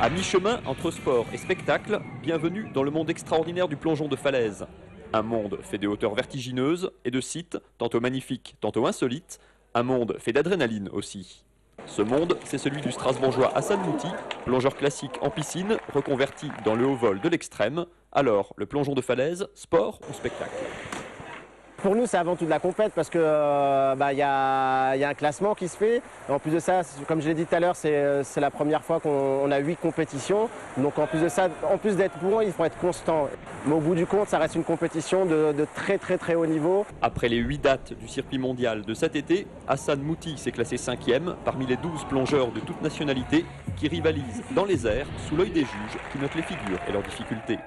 À mi-chemin entre sport et spectacle, bienvenue dans le monde extraordinaire du plongeon de falaise. Un monde fait de hauteurs vertigineuses et de sites, tantôt magnifiques, tantôt insolites. Un monde fait d'adrénaline aussi. Ce monde, c'est celui du Strasbourgeois Hassan Mouti, plongeur classique en piscine, reconverti dans le haut vol de l'extrême. Alors, le plongeon de falaise, sport ou spectacle? Pour nous, c'est avant tout de la compète parce que y a un classement qui se fait. En plus de ça, comme je l'ai dit tout à l'heure, c'est la première fois qu'on a 8 compétitions. Donc en plus de ça, en plus d'être bon, il faut être constant. Mais au bout du compte, ça reste une compétition de très haut niveau. Après les 8 dates du circuit mondial de cet été, Hassan Mouti s'est classé 5e parmi les 12 plongeurs de toute nationalité qui rivalisent dans les airs sous l'œil des juges qui notent les figures et leurs difficultés.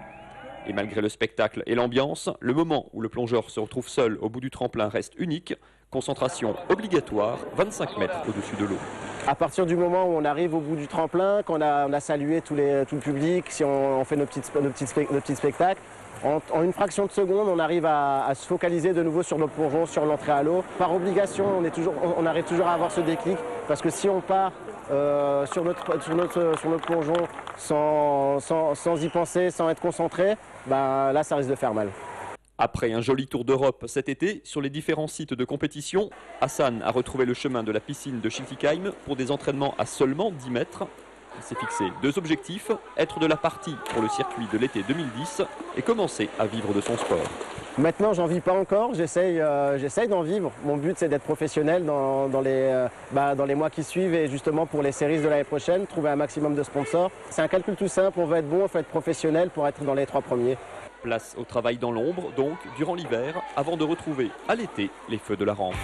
Et malgré le spectacle et l'ambiance, le moment où le plongeur se retrouve seul au bout du tremplin reste unique. Concentration obligatoire, 25 mètres au-dessus de l'eau. À partir du moment où on arrive au bout du tremplin, qu'on a salué tout le public, si on fait nos petits spectacles, en une fraction de seconde, on arrive à se focaliser de nouveau sur nos plongeons, sur l'entrée à l'eau. Par obligation, on arrive toujours à avoir ce déclic, parce que si on part sur notre plongeon sans y penser, sans être concentré, là ça risque de faire mal. Après un joli tour d'Europe cet été, sur les différents sites de compétition, Hassan a retrouvé le chemin de la piscine de Schiltigheim pour des entraînements à seulement 10 mètres. Il s'est fixé 2 objectifs, être de la partie pour le circuit de l'été 2010 et commencer à vivre de son sport. Maintenant, j'en vis pas encore, j'essaye d'en vivre. Mon but, c'est d'être professionnel dans les mois qui suivent et justement pour les séries de l'année prochaine, trouver un maximum de sponsors. C'est un calcul tout simple, on veut être bon, on veut être professionnel pour être dans les 3 premiers. Place au travail dans l'ombre, donc, durant l'hiver, avant de retrouver à l'été les feux de la rampe.